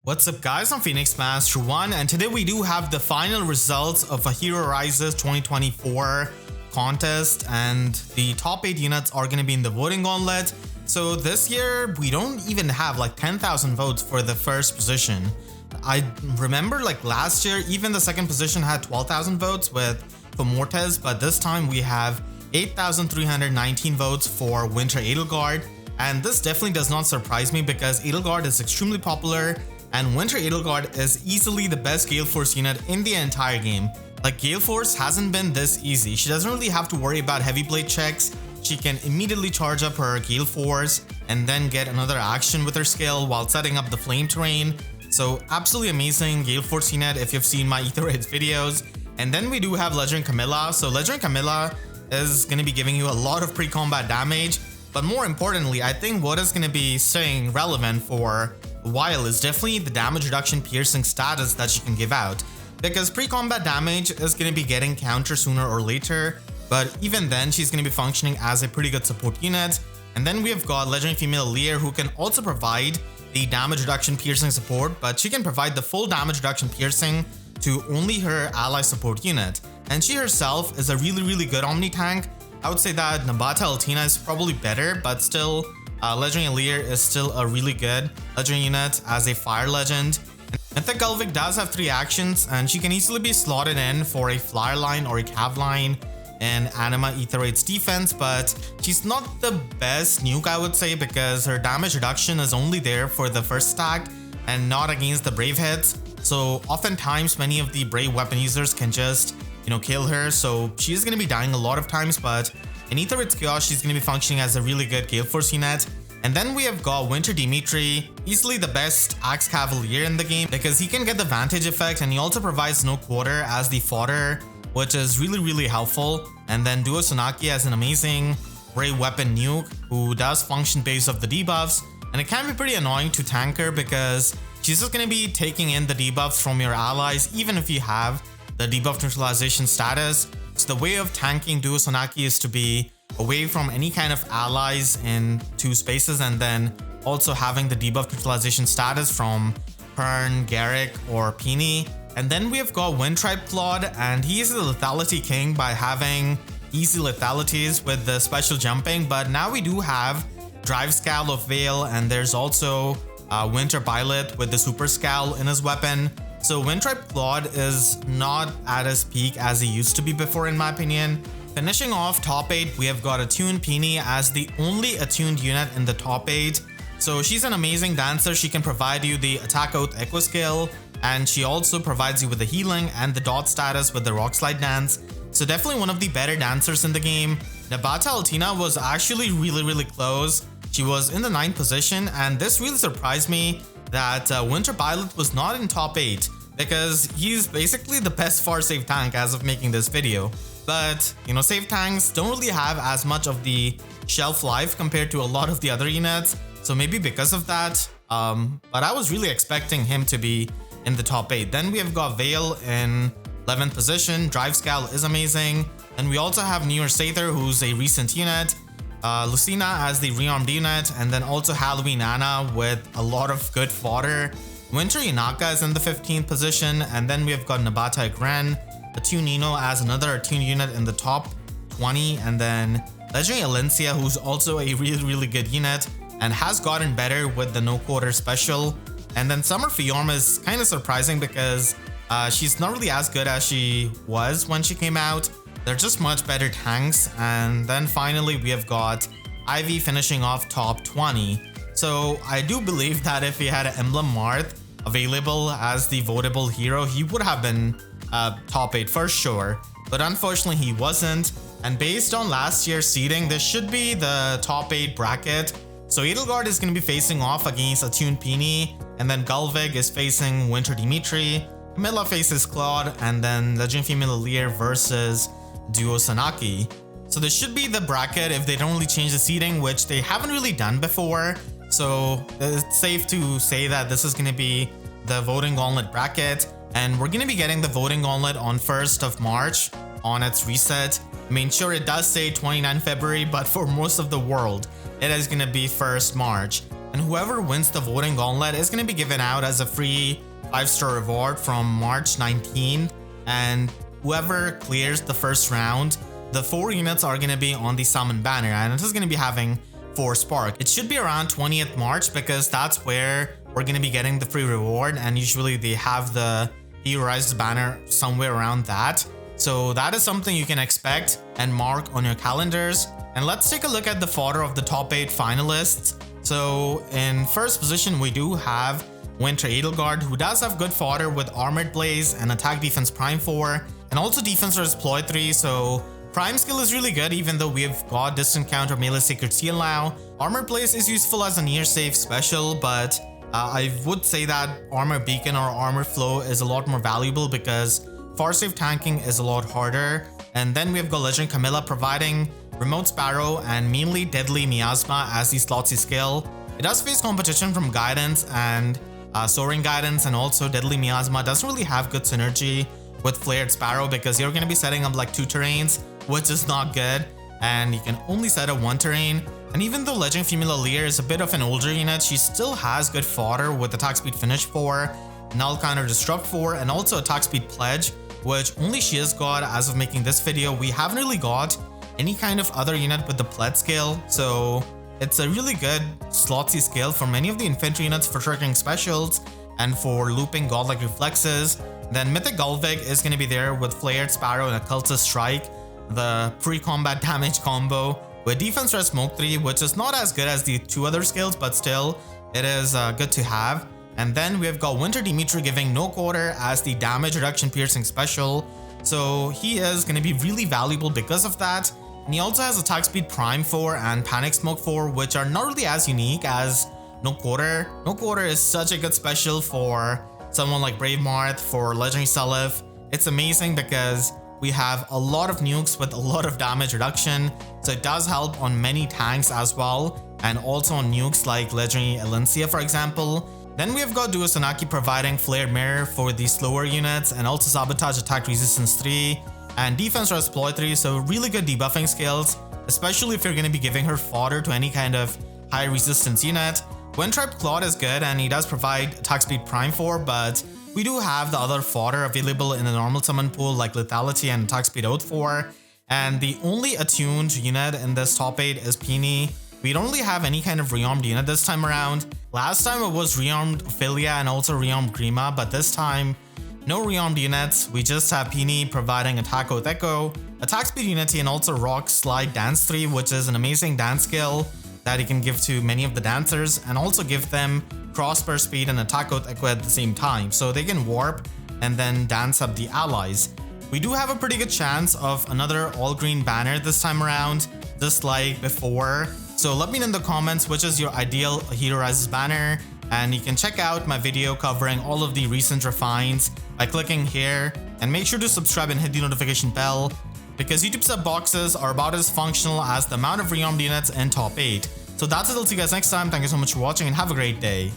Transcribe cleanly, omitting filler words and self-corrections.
What's up guys, I'm Phoenix Master 1 and today we do have the final results of a Hero Rises 2024 contest, and the top 8 units are going to be in the Voting Gauntlet. So this year we don't even have like 10,000 votes for the first position. I remember like last year even the second position had 12,000 votes with Mortes, but this time we have 8,319 votes for Winter Edelgard, and this definitely does not surprise me because Edelgard is extremely popular. And Winter Edelgard is easily the best Gale Force unit in the entire game. Like, Gale Force hasn't been this easy. She doesn't really have to worry about heavy blade checks. She can immediately charge up her Gale Force and then get another action with her skill while setting up the flame terrain. So absolutely amazing Gale Force unit if you've seen my Ether Hits videos. And then we do have Legendary Camilla. So Legendary Camilla is going to be giving you a lot of pre-combat damage. But more importantly, I think what is going to be staying relevant for a while is definitely the damage reduction piercing status that she can give out, because pre-combat damage is going to be getting counter sooner or later, but even then she's going to be functioning as a pretty good support unit. And then we have got Legendary Female Lear, who can also provide the damage reduction piercing support, but she can provide the full damage reduction piercing to only her ally support unit, and she herself is a really good Omni tank. I would say that Nabata Altina is probably better, but still Legendary Lear is still a really good legendary unit as a fire legend. And Thick Galvic does have 3 actions, and she can easily be slotted in for a flyer line or a cav line in Anima Aether defense, but she's not the best nuke, I would say, because her damage reduction is only there for the first stack and not against the brave hits. So oftentimes many of the brave weapon users can just kill her, so she's going to be dying a lot of times, but in Aether Chaos she's going to be functioning as a really good Gale Force unit. And then we have got Winter Dimitri, easily the best Axe Cavalier in the game because he can get the Vantage effect, and he also provides no quarter as the fodder, which is really helpful. And then Duo Sonaki as an amazing brave weapon nuke who does function based off the debuffs, and it can be pretty annoying to tank her because she's just going to be taking in the debuffs from your allies even if you have the debuff neutralization status. So the way of tanking Duo Sonaki is to be away from any kind of allies in 2 spaces, and then also having the debuff neutralization status from Pern, Garrick, or Peony. And then we have got Wind Tribe Claude, and he is the lethality king by having easy lethalities with the special jumping, but now we do have Drive Scowl of Veil, and there's also Winter Pilot with the Super Scowl in his weapon. So Wind Tribe Claude is not at his peak as he used to be before, in my opinion. Finishing off top 8, we have got Attuned Peony as the only attuned unit in the top 8. So she's an amazing dancer. She can provide you the Attack Oath Echo skill, and she also provides you with the healing and the dot status with the Rock Slide dance. So definitely one of the better dancers in the game. Nabata Altina was actually really close. She was in the 9th position, and this really surprised me that Winter Pilot was not in top 8 because he's basically the best far save tank as of making this video. But save tanks don't really have as much of the shelf life compared to a lot of the other units, so maybe because of that, but I was really expecting him to be in the top 8. Then we have got Veil in 11th position. Drive Scowl is amazing. And we also have Newer Sather, who's a recent unit, Lucina as the rearmed unit, and then also Halloween Anna with a lot of good fodder. Winter Inaka is in the 15th position, and then we have got Nabata Gren, Attune Nino as another attuned unit in the top 20, and then Legendary Alencia, who's also a really good unit and has gotten better with the no quarter special. And then Summer Fiorma is kind of surprising because she's not really as good as she was when she came out. They're just much better tanks. And then finally we have got Ivy finishing off top 20. So I do believe that if he had an Emblem Marth available as the votable hero, he would have been top 8 for sure, but unfortunately he wasn't. And based on last year's seeding, this should be the top 8 bracket. So Edelgard is going to be facing off against Attuned Peony, and then Galvig is facing Winter Dimitri, Camilla faces Claude, and then Legendary Female Lear versus Duo Sonaki. So this should be the bracket if they don't really change the seeding, which they haven't really done before. So it's safe to say that this is going to be the Voting Gauntlet bracket. And we're going to be getting the Voting Gauntlet on 1st of March on its reset. I mean, sure, it does say 29 February, but for most of the world, it is going to be 1st March. and whoever wins the Voting Gauntlet is going to be given out as a free 5-star reward from March 19th, and whoever clears the first round, the 4 units are going to be on the summon banner, and it is going to be having 4 spark. It should be around 20th March because that's where we're going to be getting the free reward, and usually they have the Hero Rises banner somewhere around that. So that is something you can expect and mark on your calendars. And let's take a look at the fodder of the top 8 finalists. So in first position, we do have Winter Edelgard, who does have good fodder with Armored Blaze and Attack Defense Prime 4, and also Defense Exploit 3, so Prime skill is really good even though we've got Distant Counter Melee Sacred Seal now. Armored Blaze is useful as a near safe special, but I would say that Armor Beacon or Armor Flow is a lot more valuable because far safe tanking is a lot harder. And then we've got Legend Camilla providing Remote Sparrow and mainly Deadly Miasma as the Slotsy skill. It does face competition from Guidance and Soaring Guidance, and also Deadly Miasma doesn't really have good synergy with Flared Sparrow because you're going to be setting up like 2 terrains, which is not good, and you can only set up 1 terrain. And even though Legend Female Leer is a bit of an older unit, she still has good fodder with Attack Speed Finish 4, Null Counter Disrupt 4, and also Attack Speed Pledge, which only she has got as of making this video. We haven't really got any kind of other unit with the Pledge skill, so it's a really good Slotsy skill for many of the infantry units for triggering specials and for looping godlike reflexes. Then Mythic Gulvig is going to be there with Flared Sparrow and Occultist Strike, the pre-combat damage combo with Defense Red Smoke 3, which is not as good as the 2 other skills, but still it is good to have. And then we've got Winter Dimitri giving No Quarter as the damage reduction piercing special, so he is going to be really valuable because of that. And he also has Attack Speed Prime 4 and Panic Smoke 4, which are not really as unique as No Quarter. No Quarter is such a good special for someone like Brave Marth, for Legendary Seliph. It's amazing because we have a lot of nukes with a lot of damage reduction, so it does help on many tanks as well, and also on nukes like Legendary Elencia, for example. Then we have got Duosanaki providing Flared Mirror for the slower units, and also Sabotage Attack Resistance 3 and Defense Exploit 3, so really good debuffing skills, especially if you're going to be giving her fodder to any kind of high resistance unit. Wind-Striped Claude is good, and he does provide Attack Speed Prime 4, but we do have the other fodder available in the normal summon pool like Lethality and Attack Speed Oath 4, and the only attuned unit in this top 8 is Peony. We don't really have any kind of rearmed unit this time around. Last time it was rearmed Ophelia and also rearmed Grima, but this time no rearmed units. We just have Peony providing Attack Oath Echo, Attack Speed Unity, and also Rock Slide Dance 3, which is an amazing dance skill that he can give to many of the dancers, and also give them Crossbar Speed and Attack Oath Echo at the same time, so they can warp and then dance up the allies. We do have a pretty good chance of another all-green banner this time around, just like before. So let me know in the comments which is your ideal Hero Rises banner, and you can check out my video covering all of the recent refines by clicking here, and make sure to subscribe and hit the notification bell because YouTube sub boxes are about as functional as the amount of rearmed units in top 8. So that's it, I'll see you guys next time. Thank you so much for watching and have a great day.